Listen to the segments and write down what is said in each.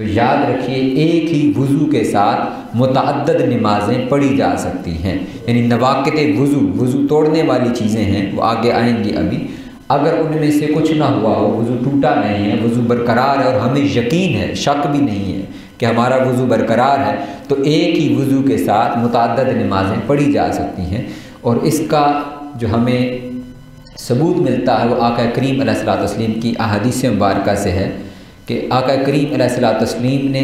تو یاد رکھیے ایک ہی وضو کے ساتھ متعدد نمازیں پڑھی جا سکتی ہیں، یعنی نواقض وضو توڑنے والی چیزیں ہیں وہ آگے آئیں گی ابھی، اگر ان میں سے کچھ نہ ہوا ہو، وضو ٹوٹا نہیں ہے، وضو برقرار ہے اور ہمیں یقین ہے، شک بھی نہیں ہے کہ ہمارا وضو برقرار ہے، تو ایک ہی وضو کے ساتھ متعدد نمازیں پڑھی جا سکتی ہیں۔ اور اس کا جو ہمیں ثبوت ملتا ہے وہ آقا کریم علیہ الصلوۃ والتسلیم کی احادیث مبارکہ سے ہے کہ آقا کریم علیہ الصلوۃ والتسلیم نے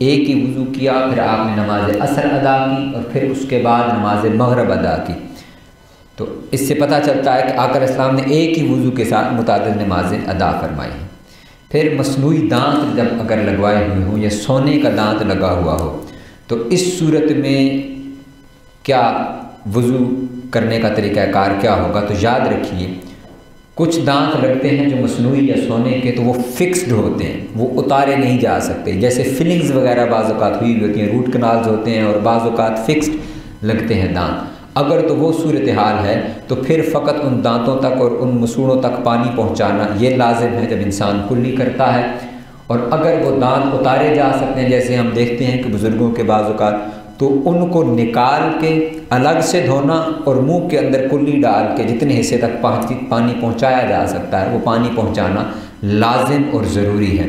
ایک ہی وضو کیا، پھر آپ نے نماز عصر ادا کی اور پھر اس کے بعد نماز مغرب ادا کی۔ تو اس سے پتہ چلتا ہے کہ آقا علیہ السلام نے ایک ہی وضو کے ساتھ متعدد نمازیں ادا فرمائی ہیں۔ پھر مصنوعی دانت جب اگر لگوائے ہوئے ہوں یا سونے کا دانت لگا ہوا ہو تو اس صورت میں کیا وضو کرنے کا طریقہ کار کیا ہوگا؟ تو یاد رکھیے کچھ دانت لگتے ہیں جو مصنوعی یا سونے کے تو وہ فکسڈ ہوتے ہیں، وہ اتارے نہیں جا سکتے، جیسے فلنگز وغیرہ بعض اوقات ہوئی ہوتی ہیں، روٹ کنالز ہوتے ہیں اور بعض اوقات فکسڈ لگتے ہیں دانت۔ اگر تو وہ صورتحال ہے تو پھر فقط ان دانتوں تک اور ان مسوڑوں تک پانی پہنچانا یہ لازم ہے جب انسان کلی کرتا ہے۔ اور اگر وہ دانت اتارے جا سکتے ہیں، جیسے ہم دیکھتے ہیں کہ بزرگوں کے بعض اوقات، تو ان کو نکال کے الگ سے دھونا اور منہ کے اندر کلی ڈال کے جتنے حصے تک پانی پہنچایا جا سکتا ہے وہ پانی پہنچانا لازم اور ضروری ہے۔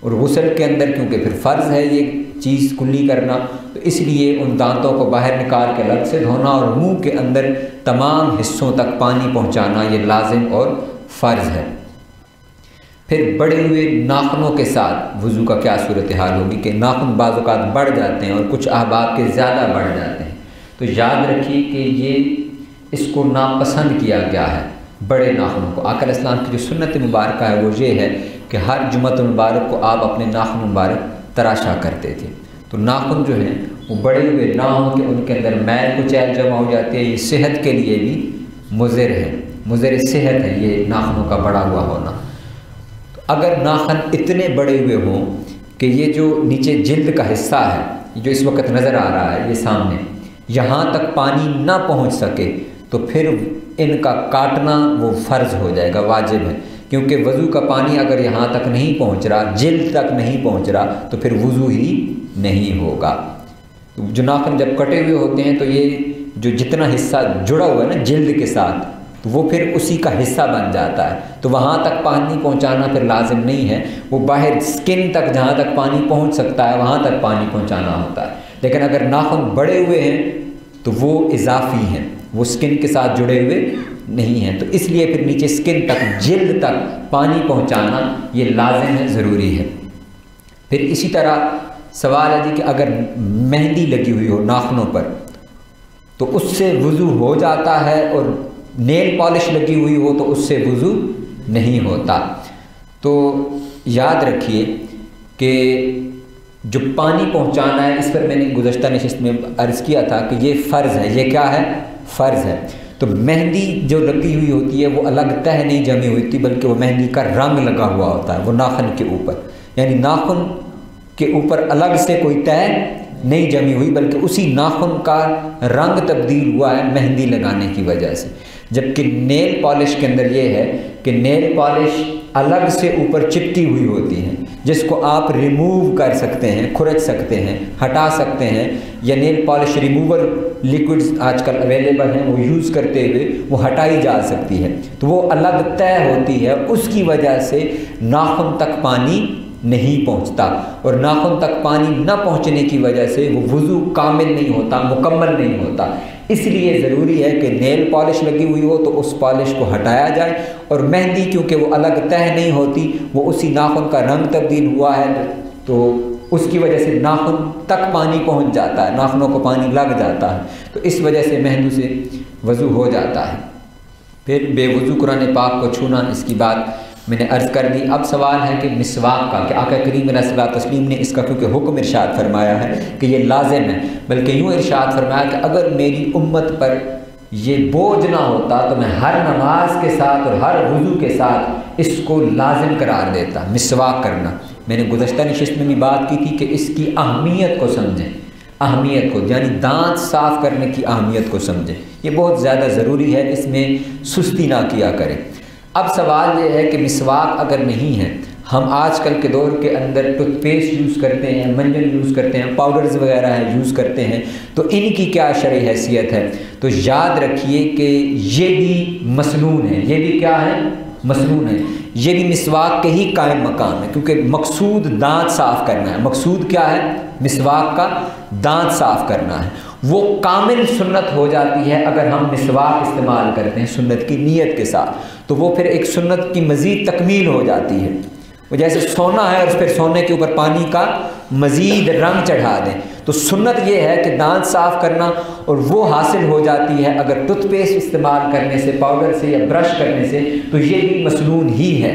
اور غسل کے اندر کیونکہ پھر فرض ہے یہ چیز کلی کرنا، تو اس لیے ان دانتوں کو باہر نکال کے الگ سے دھونا اور منہ کے اندر تمام حصوں تک پانی پہنچانا یہ لازم اور فرض ہے۔ پھر بڑے ہوئے ناخنوں کے ساتھ وضو کا کیا صورتحال ہوگی کہ ناخن بعض اوقات بڑھ جاتے ہیں اور کچھ احباب کے زیادہ بڑھ جاتے ہیں، تو یاد رکھیے کہ یہ اس کو ناپسند کیا گیا ہے بڑے ناخنوں کو۔ آقا علیہ السلام کی جو سنت مبارکہ ہے وہ یہ ہے کہ ہر جمعۃ المبارک کو آپ اپنے ناخن مبارک تراشا کرتے تھے، تو ناخن جو ہیں وہ بڑے ہوئے نہ ہوں کہ ان کے اندر میل کچیل جمع ہو جاتی ہے، یہ صحت کے لیے بھی مضر ہے، مضر صحت ہے یہ ناخنوں کا بڑا ہوا ہونا۔ اگر ناخن اتنے بڑے ہوئے ہوں کہ یہ جو نیچے جلد کا حصہ ہے جو اس وقت نظر آ رہا ہے یہ سامنے، یہاں تک پانی نہ پہنچ سکے تو پھر ان کا کاٹنا وہ فرض ہو جائے گا، واجب ہے، کیونکہ وضو کا پانی اگر یہاں تک نہیں پہنچ رہا، جلد تک نہیں پہنچ رہا تو پھر وضو ہی نہیں ہوگا۔ جو ناخن جب کٹے ہوئے ہوتے ہیں تو یہ جو جتنا حصہ جڑا ہوا ہے نا جلد کے ساتھ، تو وہ پھر اسی کا حصہ بن جاتا ہے، تو وہاں تک پانی پہنچانا پھر لازم نہیں ہے، وہ باہر سکن تک جہاں تک پانی پہنچ سکتا ہے وہاں تک پانی پہنچانا ہوتا ہے۔ لیکن اگر ناخن بڑے ہوئے ہیں تو وہ اضافی ہیں، وہ سکن کے ساتھ جڑے ہوئے نہیں ہیں، تو اس لیے پھر نیچے سکن تک جلد تک پانی پہنچانا یہ لازم ہے، ضروری ہے۔ پھر اسی طرح سوال ہے جی کہ اگر مہندی لگی ہوئی ہو ناخنوں پر تو اس سے وضو ہو جاتا ہے، اور نیل پالش لگی ہوئی ہو تو اس سے وضو نہیں ہوتا۔ تو یاد رکھیے کہ جو پانی پہنچانا ہے اس پر میں نے گزشتہ نشست میں عرض کیا تھا کہ یہ فرض ہے، یہ کیا ہے؟ فرض ہے۔ تو مہندی جو لگی ہوئی ہوتی ہے وہ الگ تہ نہیں جمی ہوئی ہوتی، بلکہ وہ مہندی کا رنگ لگا ہوا ہوتا ہے وہ ناخن کے اوپر، یعنی ناخن کے اوپر الگ سے کوئی تہ نہیں جمی ہوئی بلکہ اسی ناخن کا رنگ تبدیل ہوا ہے مہندی لگانے کی وجہ سے۔ جبکہ نیل پالش کے اندر یہ ہے کہ نیل پالش الگ سے اوپر چپکی ہوئی ہوتی ہے، جس کو آپ ریموو کر سکتے ہیں، کھرچ سکتے ہیں، ہٹا سکتے ہیں، یا نیل پالش ریموور لیکوڈز آج کل اویلیبل ہیں وہ یوز کرتے ہوئے وہ ہٹائی جا سکتی ہے، تو وہ الگ طے ہوتی ہے، اس کی وجہ سے ناخن تک پانی نہیں پہنچتا، اور ناخن تک پانی نہ پہنچنے کی وجہ سے وہ وضو کامل نہیں ہوتا، مکمل نہیں ہوتا۔ اس لیے ضروری ہے کہ نیل پالش لگی ہوئی ہو تو اس پالش کو ہٹایا جائے، اور مہندی کیونکہ وہ الگ تہ نہیں ہوتی، وہ اسی ناخن کا رنگ تبدیل ہوا ہے تو اس کی وجہ سے ناخن تک پانی پہنچ جاتا ہے، ناخنوں کو پانی لگ جاتا ہے، تو اس وجہ سے مہندی سے وضو ہو جاتا ہے۔ پھر بے وضو قرآن پاک کو چھونا، اس کی بات میں نے عرض کر دی۔ اب سوال ہے کہ مسواک کا، کہ آقا کریم علیہ الصلوۃ والتسلیم نے اس کا کیونکہ حکم ارشاد فرمایا ہے کہ یہ لازم ہے، بلکہ یوں ارشاد فرمایا کہ اگر میری امت پر یہ بوجھ نہ ہوتا تو میں ہر نماز کے ساتھ اور ہر وضو کے ساتھ اس کو لازم قرار دیتا، مسواک کرنا۔ میں نے گزشتہ نشست میں بھی بات کی تھی کہ اس کی اہمیت کو سمجھیں، اہمیت کو، یعنی دانت صاف کرنے کی اہمیت کو سمجھیں، یہ بہت زیادہ ضروری ہے، اس میں سستی نہ کیا کریں۔ اب سوال یہ ہے کہ مسواک اگر نہیں ہے، ہم آج کل کے دور کے اندر ٹوتھ پیسٹ یوز کرتے ہیں، منجن یوز کرتے ہیں، پاؤڈرز وغیرہ ہیں یوز کرتے ہیں، تو ان کی کیا شرعی حیثیت ہے؟ تو یاد رکھیے کہ یہ بھی مسنون ہے، یہ بھی کیا ہے؟ مسنون ہے، یہ بھی مسواک کے ہی قائم مقام ہے، کیونکہ مقصود دانت صاف کرنا ہے۔ مقصود کیا ہے؟ مسواک کا دانت صاف کرنا ہے۔ وہ کامل سنت ہو جاتی ہے اگر ہم مسواک استعمال کرتے ہیں سنت کی نیت کے ساتھ، تو وہ پھر ایک سنت کی مزید تکمیل ہو جاتی ہے۔ وہ جیسے سونا ہے اور پھر سونے کے اوپر پانی کا مزید رنگ چڑھا دیں، تو سنت یہ ہے کہ دانت صاف کرنا، اور وہ حاصل ہو جاتی ہے اگر ٹوتھ پیسٹ استعمال کرنے سے، پاؤڈر سے یا برش کرنے سے، تو یہ بھی مسنون ہی ہے۔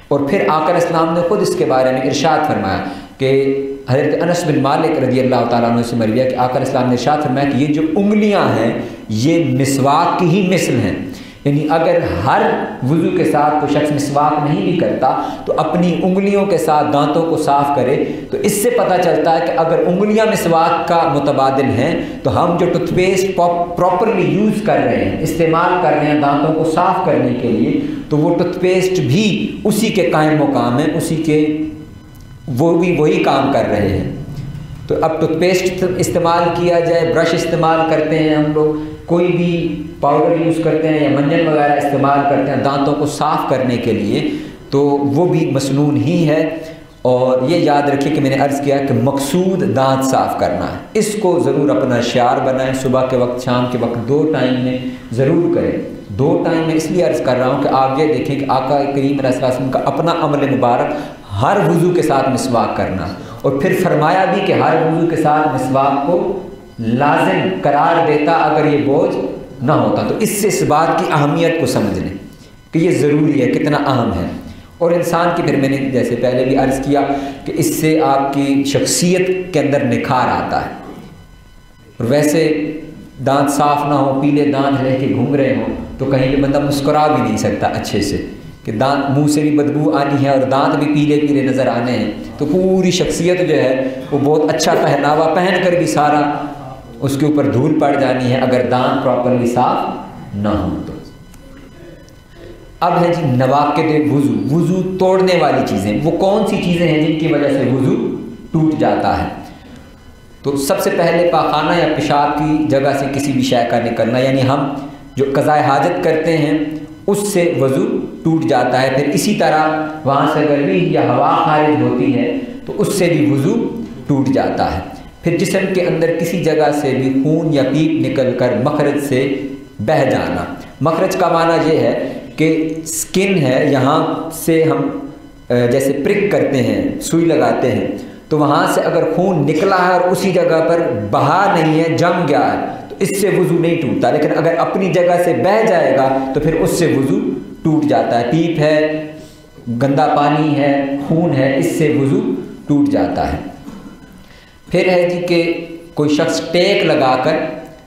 اور پھر آقا اسلام نے خود اس کے بارے میں ارشاد فرمایا کہ حضرت انس بن مالک رضی اللہ تعالیٰ عنہ سے مروی ہے کہ آقا اسلام نے ارشاد فرمایا کہ یہ جو انگلیاں ہیں یہ مسواک کی ہی مثل ہیں، یعنی اگر ہر وضو کے ساتھ کوئی شخص مسواک نہیں بھی کرتا تو اپنی انگلیوں کے ساتھ دانتوں کو صاف کرے، تو اس سے پتہ چلتا ہے کہ اگر انگلیاں مسواک کا متبادل ہیں تو ہم جو ٹوتھ پیسٹ پراپرلی یوز کر رہے ہیں، استعمال کر رہے ہیں دانتوں کو صاف کرنے کے لیے، تو وہ ٹوتھ پیسٹ بھی اسی کے قائم مقام ہے، اسی کے وہ بھی وہی کام کر رہے ہیں۔ تو اب ٹوتھ پیسٹ استعمال کیا جائے، برش استعمال کرتے ہیں ہم لوگ، کوئی بھی پاؤڈر یوز کرتے ہیں یا منجن وغیرہ استعمال کرتے ہیں دانتوں کو صاف کرنے کے لیے، تو وہ بھی مسنون ہی ہے۔ اور یہ یاد رکھیے کہ میں نے عرض کیا کہ مقصود دانت صاف کرنا ہے، اس کو ضرور اپنا شعار بنائیں، صبح کے وقت شام کے وقت 2 ٹائم میں ضرور کریں۔ 2 ٹائم میں اس لیے عرض کر رہا ہوں کہ آپ یہ دیکھیں کہ آقا کریم علیہ السلام کا اپنا عمل مبارک ہر وضو کے ساتھ مسواک کرنا، اور پھر فرمایا بھی کہ ہر وضو کے ساتھ مسواک کو لازم قرار دیتا اگر یہ بوجھ نہ ہوتا۔ تو اس سے اس بات کی اہمیت کو سمجھ لیں کہ یہ ضروری ہے، کتنا اہم ہے۔ اور انسان کی پھر میں نے جیسے پہلے بھی عرض کیا کہ اس سے آپ کی شخصیت کے اندر نکھار آتا ہے۔ اور ویسے دانت صاف نہ ہو، پیلے دانت رہ کے گھوم رہے ہوں تو کہیں بھی بندہ مسکرا بھی نہیں سکتا اچھے سے، کہ دانت منہ سے بھی بدبو آنی ہے اور دانت بھی پیلے پیلے نظر آنے ہیں، تو پوری شخصیت جو ہے وہ بہت اچھا پہناوا پہن کر بھی سارا اس کے اوپر دھول پڑ جانی ہے اگر دانت پراپرلی صاف نہ ہو تو۔ اب ہے جی نواقض وضو، وضو توڑنے والی چیزیں، وہ کون سی چیزیں ہیں جن کی وجہ سے وضو ٹوٹ جاتا ہے؟ تو سب سے پہلے پاخانہ یا پیشاب کی جگہ سے کسی بھی شے کا نکلنا، یعنی ہم جو قضائے حاجت کرتے ہیں اس سے وضو ٹوٹ جاتا ہے۔ پھر اسی طرح وہاں سے اگر ریح یا ہوا خارج ہوتی ہے تو اس سے بھی وضو ٹوٹ جاتا ہے۔ پھر جسم کے اندر کسی جگہ سے بھی خون یا پیپ نکل کر مخرج سے بہہ جانا۔ مخرج کا معنی یہ ہے کہ سکن ہے، یہاں سے ہم جیسے پرک کرتے ہیں، سوئی لگاتے ہیں، تو وہاں سے اگر خون نکلا ہے اور اسی جگہ پر بہا نہیں ہے، جم گیا ہے، تو اس سے وضو نہیں ٹوٹتا، لیکن اگر اپنی جگہ سے بہہ جائے گا تو پھر اس سے وضو ٹوٹ جاتا ہے۔ پیپ ہے، گندا پانی ہے، خون ہے، اس سے وضو ٹوٹ جاتا ہے۔ پھر ہے جی کہ کوئی شخص ٹیک لگا کر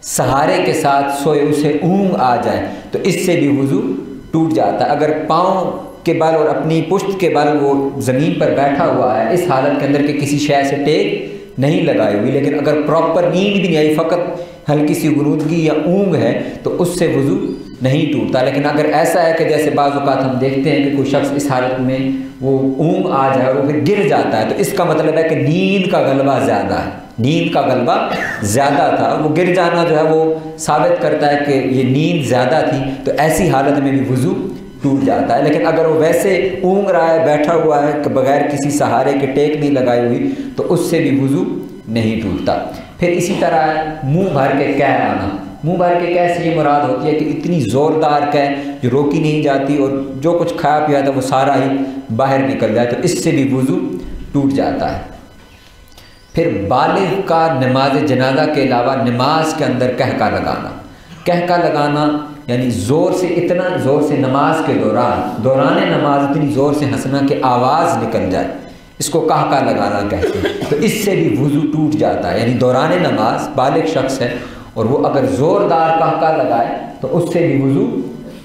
سہارے کے ساتھ سوئے، اسے اونگ آ جائے تو اس سے بھی وضو ٹوٹ جاتا ہے۔ اگر پاؤں کے بل اور اپنی پشت کے بل وہ زمین پر بیٹھا ہوا ہے اس حالت کے اندر کہ کسی شے سے ٹیک نہیں لگائی ہوئی، لیکن اگر پراپر نیند بھی نہیں آئی، فقط ہلکی سی غنودگی یا اونگ ہے تو اس سے وضو نہیں ٹوٹتا۔ لیکن اگر ایسا ہے کہ جیسے بعض اوقات ہم دیکھتے ہیں کہ کوئی شخص اس حالت میں وہ اونگ آ جائے اور وہ پھر گر جاتا ہے، تو اس کا مطلب ہے کہ نیند کا غلبہ زیادہ ہے، نیند کا غلبہ زیادہ تھا، وہ گر جانا جو ہے وہ ثابت کرتا ہے کہ یہ نیند زیادہ تھی، تو ایسی حالت میں بھی وضو ٹوٹ جاتا ہے۔ لیکن اگر وہ ویسے اونگ رہا ہے، بیٹھا ہوا ہے کہ بغیر کسی سہارے کے ٹیک نہیں لگائی ہوئی، تو اس سے بھی وضو نہیں ٹوٹتا۔ پھر اسی طرح منہ بھر کے قے آنا، منہ بھر کے قے سے یہ مراد ہوتی ہے کہ اتنی زوردار قے جو روکی نہیں جاتی اور جو کچھ کھایا پیا تھا وہ سارا ہی باہر نکل جائے، تو اس سے بھی وضو ٹوٹ جاتا ہے۔ پھر بالغ کا نماز جنازہ کے علاوہ نماز کے اندر قہقہ لگانا، قہقہ لگانا یعنی زور سے، اتنا زور سے نماز کے دوران نماز اتنی زور سے ہنسنا کہ آواز نکل جائے، اس کو قہقہ لگانا کہتے ہیں، تو اس سے بھی وضو ٹوٹ جاتا ہے۔ یعنی دوران نماز بالغ شخص ہے اور وہ اگر زوردار قہقہ لگائے تو اس سے بھی وضو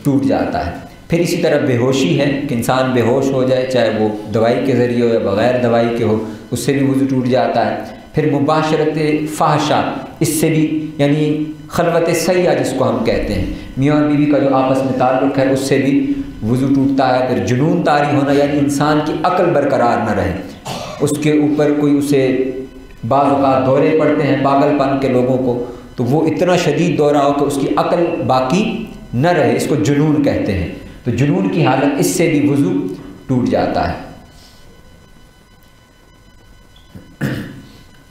ٹوٹ جاتا ہے۔ پھر اسی طرح بے ہوشی ہے کہ انسان بے ہوش ہو جائے، چاہے وہ دوائی کے ذریعے ہو یا بغیر دوائی کے ہو، اس سے بھی وضو ٹوٹ جاتا ہے۔ پھر مباشرت فحشہ، اس سے بھی یعنی خلوت سیاح جس کو ہم کہتے ہیں، میاں اور بیوی کا جو آپس میں تعلق ہے، اس سے بھی وضو ٹوٹتا ہے۔ پھر جنون طاری ہونا، یعنی انسان کی عقل برقرار نہ رہے، اس کے اوپر کوئی اسے بعض اوقات دورے پڑتے ہیں پاگل پن کے لوگوں کو، تو وہ اتنا شدید دورہ ہو کہ اس کی عقل باقی نہ رہے، اس کو جنون کہتے ہیں۔ تو جنون کی حالت، اس سے بھی وضو ٹوٹ جاتا ہے۔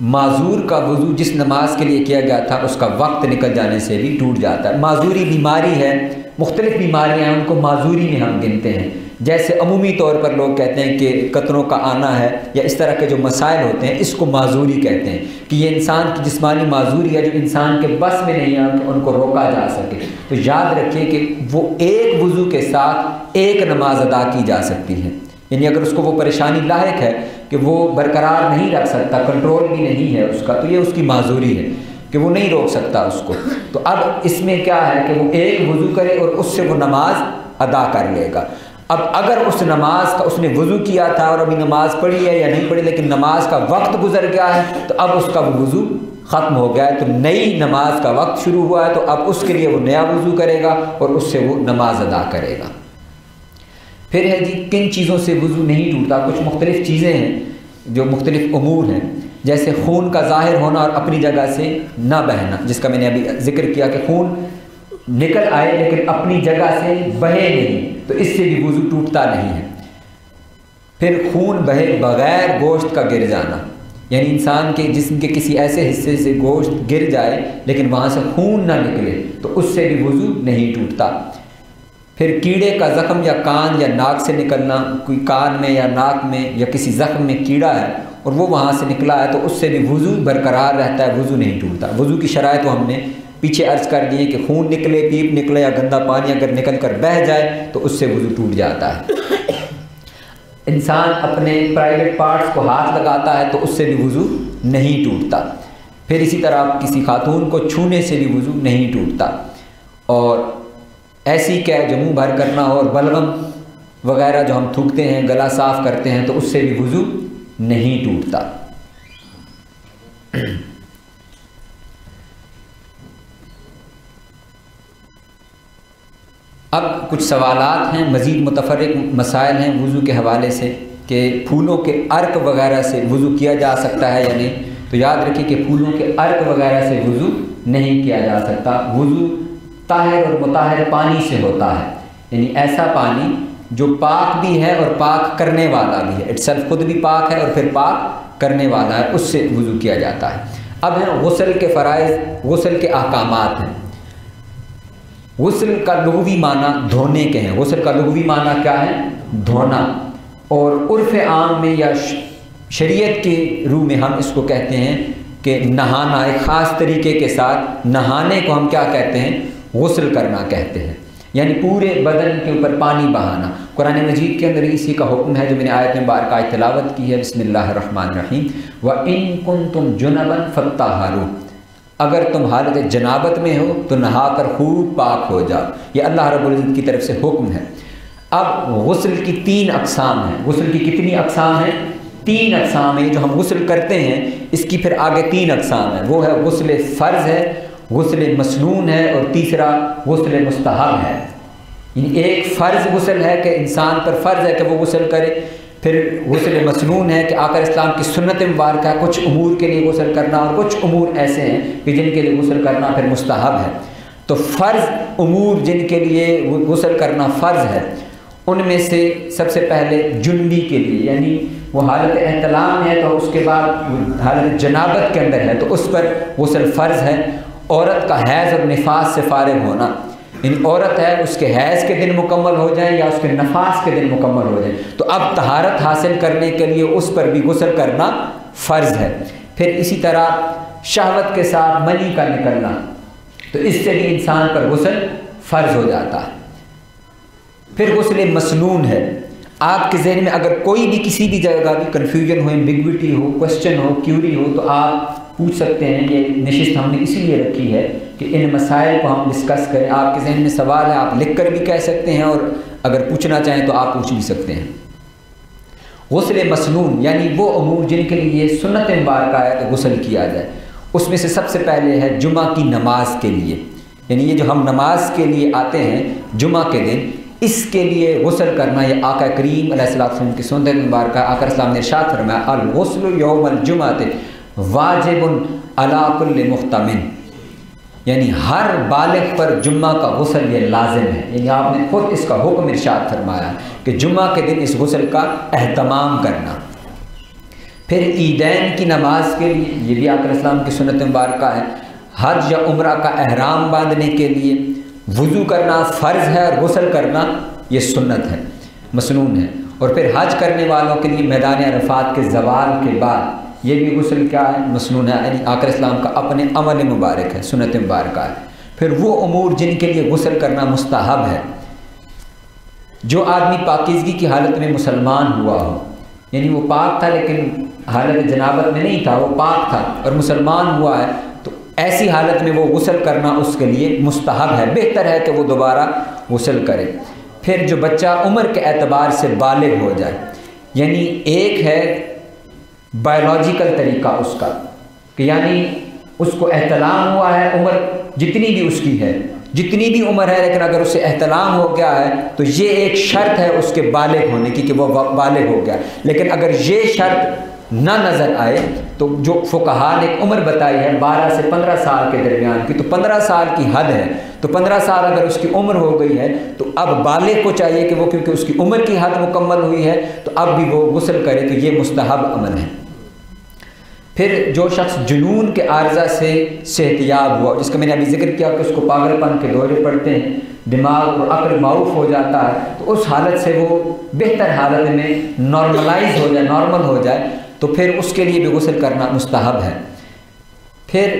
معذور کا وضو جس نماز کے لیے کیا گیا تھا اس کا وقت نکل جانے سے بھی ٹوٹ جاتا ہے۔ معذوری بیماری ہے، مختلف بیماریاں ہیں، ان کو معذوری میں ہم گنتے ہیں۔ جیسے عمومی طور پر لوگ کہتے ہیں کہ قطروں کا آنا ہے یا اس طرح کے جو مسائل ہوتے ہیں، اس کو معذوری کہتے ہیں کہ یہ انسان کی جسمانی معذوری ہے جو انسان کے بس میں نہیں ہے کہ ان کو روکا جا سکے۔ تو یاد رکھیے کہ وہ ایک وضو کے ساتھ ایک نماز ادا کی جا سکتی ہے، یعنی اگر اس کو وہ پریشانی لاحق ہے کہ وہ برقرار نہیں رکھ سکتا، کنٹرول بھی نہیں ہے اس کا، تو یہ اس کی معذوری ہے کہ وہ نہیں روک سکتا اس کو۔ تو اب اس میں کیا ہے کہ وہ ایک وضو کرے اور اس سے وہ نماز ادا کر لے گا۔ اب اگر اس نماز کا اس نے وضو کیا تھا اور ابھی نماز پڑھی ہے یا نہیں پڑھی، لیکن نماز کا وقت گزر گیا ہے، تو اب اس کا وہ وضو ختم ہو گیا ہے، تو نئی نماز کا وقت شروع ہوا ہے، تو اب اس کے لیے وہ نیا وضو کرے گا اور اس سے وہ نماز ادا کرے گا۔ پھر ہے جی کن چیزوں سے وضو نہیں ٹوٹتا؟ کچھ مختلف چیزیں ہیں جو مختلف امور ہیں، جیسے خون کا ظاہر ہونا اور اپنی جگہ سے نہ بہنا، جس کا میں نے ابھی ذکر کیا کہ خون نکل آئے لیکن اپنی جگہ سے بہے نہیں، تو اس سے بھی وضو ٹوٹتا نہیں ہے۔ پھر خون بہے بغیر گوشت کا گر جانا، یعنی انسان کے جسم کے کسی ایسے حصے سے گوشت گر جائے لیکن وہاں سے خون نہ نکلے، تو اس سے بھی وضو نہیں ٹوٹتا۔ پھر کیڑے کا زخم یا کان یا ناک سے نکلنا، کوئی کان میں یا ناک میں یا کسی زخم میں کیڑا ہے اور وہ وہاں سے نکلا ہے، تو اس سے بھی وضو برقرار رہتا ہے، وضو نہیں ٹوٹتا۔ وضو کی شرائط تو ہم نے پیچھے عرض کر دیے کہ خون نکلے، پیپ نکلے یا گندا پانی اگر نکل کر بہہ جائے تو اس سے وضو ٹوٹ جاتا ہے۔ انسان اپنے پرائیویٹ پارٹس کو ہاتھ لگاتا ہے تو اس سے بھی وضو نہیں ٹوٹتا۔ پھر اسی طرح کسی خاتون کو چھونے سے بھی وضو نہیں ٹوٹتا، اور ایسی کہ جو منہ بھر کرنا اور بلغم وغیرہ جو ہم تھوکتے ہیں، گلا صاف کرتے ہیں، تو اس سے بھی وضو نہیں ٹوٹتا۔ اب کچھ سوالات ہیں، مزید متفرق مسائل ہیں وضو کے حوالے سے، کہ پھولوں کے عرق وغیرہ سے وضو کیا جا سکتا ہے یا نہیں۔ تو یاد رکھیے کہ پھولوں کے عرق وغیرہ سے وضو نہیں کیا جا سکتا۔ وضو طاہر اور مطہر پانی سے ہوتا ہے، یعنی ایسا پانی جو پاک بھی ہے اور پاک کرنے والا بھی ہے، اٹسیلف خود بھی پاک ہے اور پھر پاک کرنے والا ہے، اس سے وضو کیا جاتا ہے۔ اب ہیں غسل کے فرائض، غسل کے احکامات ہیں۔ غسل کا لغوی معنی دھونے کے ہیں۔ غسل کا لغوی معنی کیا ہے؟ دھونا، اور عرف عام میں یا شریعت کی روح میں ہم اس کو کہتے ہیں کہ نہانا، ایک خاص طریقے کے ساتھ نہانے کو ہم کیا کہتے ہیں؟ غسل کرنا کہتے ہیں، یعنی پورے بدن کے اوپر پانی بہانا۔ قرآن مجید کے اندر اسی کا حکم ہے جو میں نے آیت مبارکہ تلاوت کی ہے، بسم اللہ الرحمن الرحیم، وَإِن كُنتُمْ جُنَبًا فَطَّهَّرُوا، اگر تم حالت جنابت میں ہو تو نہا کر خوب پاک ہو جاؤ۔ یہ اللہ رب العزت کی طرف سے حکم ہے۔ اب غسل کی 3 اقسام ہیں۔ غسل کی کتنی اقسام ہیں؟ 3 اقسام ہیں۔ جو ہم غسل کرتے ہیں اس کی پھر آگے 3 اقسام ہیں، وہ ہے غسل فرض ہے، غسل مسنون ہے، اور تیسرا غسل مستحب ہے۔ یعنی ایک فرض غسل ہے کہ انسان پر فرض ہے کہ وہ غسل کرے، پھر غسل مسنون ہے کہ آقا اسلام کی سنت مبارکہ ہے، کچھ امور کے لیے غسل کرنا، اور کچھ امور ایسے ہیں کہ جن کے لیے غسل کرنا پھر مستحب ہے۔ تو فرض امور جن کے لیے غسل کرنا فرض ہے، ان میں سے سب سے پہلے جنبی کے لیے، یعنی وہ حالت احتلام ہے تو اس کے بعد حالت جنابت کے اندر ہے تو اس پر غسل فرض ہے۔ عورت کا حیض اور نفاس سے فارغ ہونا، یعنی عورت ہے اس کے حیض کے دن مکمل ہو جائیں یا اس کے نفاس کے دن مکمل ہو جائیں تو اب طہارت حاصل کرنے کے لیے اس پر بھی غسل کرنا فرض ہے۔ پھر اسی طرح شہوت کے ساتھ منی کا نکلنا، تو اس سے بھی انسان پر غسل فرض ہو جاتا ہے۔ پھر غسل مسنون ہے۔ آپ کے ذہن میں اگر کوئی بھی کسی بھی جگہ بھی کنفیوژن ہو، ایمبیگوٹی ہو، کوشچن ہو، کیوری ہو، تو آپ پوچھ سکتے ہیں۔ یہ نشست ہم نے اسی لیے رکھی ہے کہ ان مسائل کو ہم ڈسکس کریں۔ آپ کے ذہن میں سوال ہے آپ لکھ کر بھی کہہ سکتے ہیں، اور اگر پوچھنا چاہیں تو آپ پوچھ بھی سکتے ہیں۔ غسل مسنون یعنی وہ امور جن کے لیے سنت مبارکہ ہے کہ غسل کیا جائے، اس میں سے سب سے پہلے ہے جمعہ کی نماز کے لیے، یعنی یہ جو ہم نماز کے لیے آتے ہیں جمعہ کے دن، اس کے لیے غسل کرنا یہ آقا کریم علیہ السلام کی سنت مبارکہ. آقا السلام نے ارشاد فرمایا الغسل یوم الجمعۃ واجب علی کل محتمن، یعنی ہر بالغ پر جمعہ کا غسل یہ لازم ہے. یعنی آپ نے خود اس کا حکم ارشاد فرمایا کہ جمعہ کے دن اس غسل کا اہتمام کرنا. پھر عیدین کی نماز کے لیے یہ بھی آقا السلام کی سنت مبارکہ ہے. حج یا عمرہ کا احرام باندھنے کے لیے وضو کرنا فرض ہے اور غسل کرنا یہ سنت ہے، مسنون ہے. اور پھر حج کرنے والوں کے لیے میدان عرفات کے زوال کے بعد یہ بھی غسل کیا ہے؟ مسنون ہے. یعنی آقا السلام کا اپنے عمل مبارک ہے، سنت مبارکہ ہے. پھر وہ امور جن کے لیے غسل کرنا مستحب ہے، جو آدمی پاکیزگی کی حالت میں مسلمان ہوا ہو، یعنی وہ پاک تھا لیکن حالت جنابت میں نہیں تھا، وہ پاک تھا اور مسلمان ہوا ہے، تو ایسی حالت میں وہ غسل کرنا اس کے لیے مستحب ہے، بہتر ہے کہ وہ دوبارہ غسل کرے. پھر جو بچہ عمر کے اعتبار سے بالغ ہو جائے، یعنی ایک ہے بایولوجیکل طریقہ اس کا کہ یعنی اس کو احتلام ہوا ہے، عمر جتنی بھی اس کی ہے، جتنی بھی عمر ہے، لیکن اگر اسے احتلام ہو گیا ہے تو یہ ایک شرط ہے اس کے بالغ ہونے کی کہ وہ بالغ ہو گیا. لیکن اگر یہ شرط نہ نظر آئے تو جو فقہا نے ایک عمر بتائی ہے 12 سے 15 سال کے درمیان کی، تو 15 سال کی حد ہے. تو 15 سال اگر اس کی عمر ہو گئی ہے تو اب بالغ کو چاہیے کہ وہ کیونکہ اس کی عمر کی حد مکمل ہوئی ہے تو اب بھی وہ غسل کرے، تو یہ مستحب عمل ہے. پھر جو شخص جنون کے عارضہ سے صحت یاب ہوا، جس کا میں نے ابھی ذکر کیا کہ اس کو پاگل پن کے دورے پڑتے ہیں، دماغ اور عقل معاف ہو جاتا ہے، تو اس حالت سے وہ بہتر حالت میں نارملائز ہو جائے، نارمل ہو جائے، تو پھر اس کے لیے بھی غسل کرنا مستحب ہے. پھر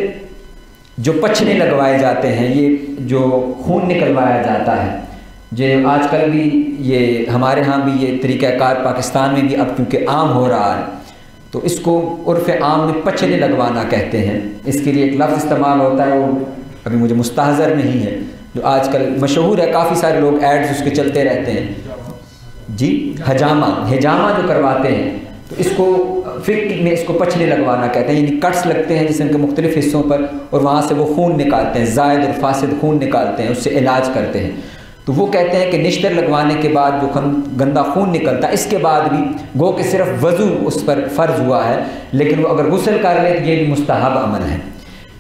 جو پچھنے لگوائے جاتے ہیں، یہ جو خون نکلوایا جاتا ہے، جو آج کل بھی یہ ہمارے ہاں بھی یہ طریقہ کار پاکستان میں بھی اب کیونکہ عام ہو رہا ہے، تو اس کو عرف عام میں پچھنے لگوانا کہتے ہیں. اس کے لیے ایک لفظ استعمال ہوتا ہے، وہ ابھی مجھے مستحضر نہیں ہے، جو آج کل مشہور ہے، کافی سارے لوگ ایڈز اس کے چلتے رہتے ہیں. جی حجامہ جو کرواتے ہیں، تو اس کو فقہ میں اس کو پچھنے لگوانا کہتے ہیں. یعنی کٹس لگتے ہیں جسم کے مختلف حصوں پر اور وہاں سے وہ خون نکالتے ہیں، زائد اور فاسد خون نکالتے ہیں، اس سے علاج کرتے ہیں. تو وہ کہتے ہیں کہ نشتر لگوانے کے بعد جو گندا خون نکلتا ہے، اس کے بعد بھی گو کہ صرف وضو اس پر فرض ہوا ہے، لیکن وہ اگر غسل کر لے تو یہ بھی مستحب عمل ہے.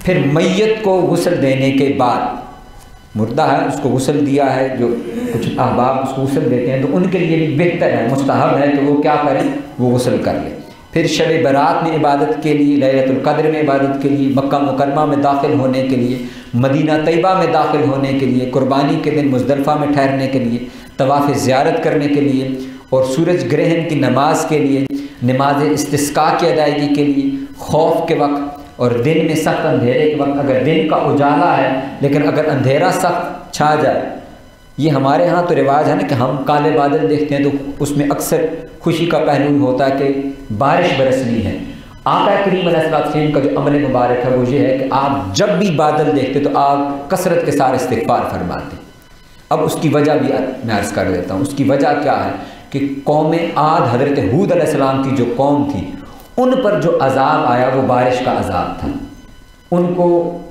پھر میت کو غسل دینے کے بعد، مردہ ہے اس کو غسل دیا ہے، جو کچھ احباب اس کو غسل دیتے ہیں، تو ان کے لیے بھی بہتر ہے، مستحب ہے کہ وہ کیا کریں، وہ غسل کر لیں. پھر شب برات میں عبادت کے لیے، لیلۃ القدر میں عبادت کے لیے، مکہ مکرمہ میں داخل ہونے کے لیے، مدینہ طیبہ میں داخل ہونے کے لیے، قربانی کے دن مزدلفہ میں ٹھہرنے کے لیے، طواف زیارت کرنے کے لیے، اور سورج گرہن کی نماز کے لیے، نماز استسقاء کی ادائیگی کے لیے، خوف کے وقت اور دن میں سخت اندھیرے کے وقت. اگر دن کا اجالا ہے لیکن اگر اندھیرا سخت چھا جائے، یہ ہمارے ہاں تو رواج ہے نا کہ ہم کالے بادل دیکھتے ہیں تو اس میں اکثر خوشی کا پہلو ہوتا ہے کہ بارش برسنی ہے. آقا کریم علیہ السلام کا جو عمل مبارک ہے وہ یہ ہے کہ آپ جب بھی بادل دیکھتے تو آپ کثرت کے ساتھ استغفار فرماتے. اب اس کی وجہ بھی میں عرض کر دیتا ہوں. اس کی وجہ کیا ہے کہ قوم عاد، حضرت ہود علیہ السلام کی جو قوم تھی، ان پر جو عذاب آیا وہ بارش کا عذاب تھا. ان کو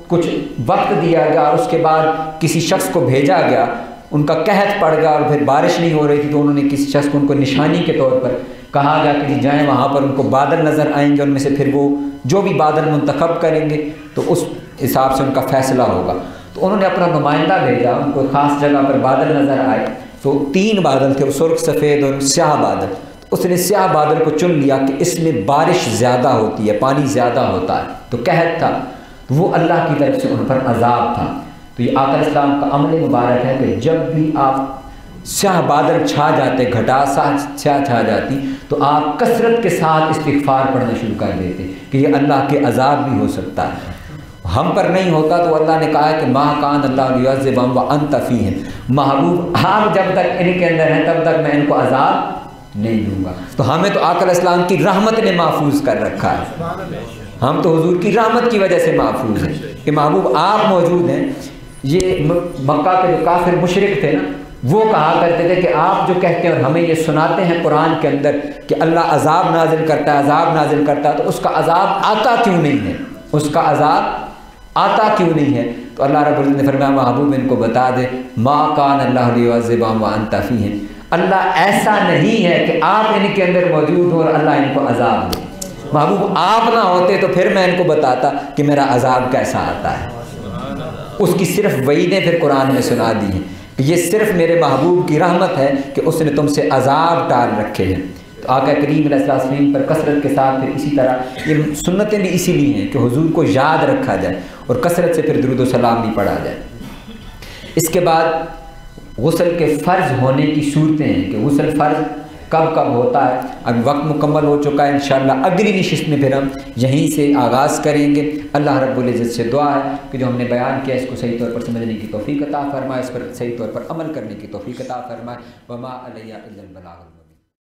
کچھ وقت دیا گیا اور اس کے بعد کسی شخص کو بھیجا گیا، ان کا قحط پڑ گیا اور پھر بارش نہیں ہو رہی تھی، تو انہوں نے کسی شخص کو ان کو نشانی کے طور پر کہا گیا کہ جائیں وہاں پر، ان کو بادل نظر آئیں گے، ان میں سے پھر وہ جو بھی بادل منتخب کریں گے تو اس حساب سے ان کا فیصلہ ہوگا. تو انہوں نے اپنا نمائندہ بھیجا، ان کو خاص جگہ پر بادل نظر آئے، تو 3 بادل تھے، سرخ، سفید اور سیاہ بادل. اس نے سیاہ بادل کو چن لیا کہ اس میں بارش زیادہ ہوتی ہے، پانی زیادہ ہوتا ہے، تو قحط تھا، وہ اللہ کی طرف سے ان پر عذاب تھا. تو یہ آقا علیہ السلام کا عمل مبارک ہے کہ جب بھی آپ سیاہ بادل چھا جاتے، گھٹا سیاہ چھا جاتی، تو آپ کثرت کے ساتھ استغفار پڑھنا شروع کر دیتے کہ یہ اللہ کے عذاب بھی ہو سکتا ہے. ہم پر نہیں ہوتا تو اللہ نے کہا ہے کہ ما کان اللہ لیعذبہم وانت فیہم، محبوب آپ جب تک ان کے اندر ہیں تب تک میں ان کو عذاب نہیں دوں گا. تو ہمیں تو آقا علیہ السلام کی رحمت نے محفوظ کر رکھا ہے، ہم تو حضور کی رحمت کی وجہ سے محفوظ ہیں کہ محبوب آپ موجود ہیں. یہ مکہ کے جو کافر مشرک تھے نا، وہ کہا کرتے تھے کہ آپ جو کہتے ہیں اور ہمیں یہ سناتے ہیں قرآن کے اندر کہ اللہ عذاب نازل کرتا ہے، عذاب نازل کرتا ہے، تو اس کا عذاب آتا کیوں نہیں ہے؟ اس کا عذاب آتا کیوں نہیں ہے؟ تو اللہ رب العزت نے فرمایا محبوب ان کو بتا دے ما کان اللہ لیعذبہم وانت فیہم، اللہ ایسا نہیں ہے کہ آپ ان کے اندر موجود ہو اور اللہ ان کو عذاب دے۔ محبوب آپ نہ ہوتے تو پھر میں ان کو بتاتا کہ میرا عذاب کیسا آتا ہے۔ اس کی صرف وعیدیں پھر قرآن میں سنا دی ہیں کہ یہ صرف میرے محبوب کی رحمت ہے کہ اس نے تم سے عذاب ٹال رکھے ہیں۔ تو آقا کریم علیہ السلام پر کثرت کے ساتھ پھر اسی طرح یہ سنتیں بھی اسی لیے ہیں کہ حضور کو یاد رکھا جائے اور کثرت سے پھر درود و سلام بھی پڑھا جائے۔ اس کے بعد غسل کے فرض ہونے کی صورتیں ہیں کہ غسل فرض کب کب ہوتا ہے۔ اب وقت مکمل ہو چکا ہے، انشاءاللہ اگلی نشست میں پھر ہم یہیں سے آغاز کریں گے۔ اللہ رب العزت سے دعا ہے کہ جو ہم نے بیان کیا اس کو صحیح طور پر سمجھنے کی توفیق عطا فرمائے، اس پر صحیح طور پر عمل کرنے کی توفیق عطا فرمائے۔ وما علیہ الا البلاغ۔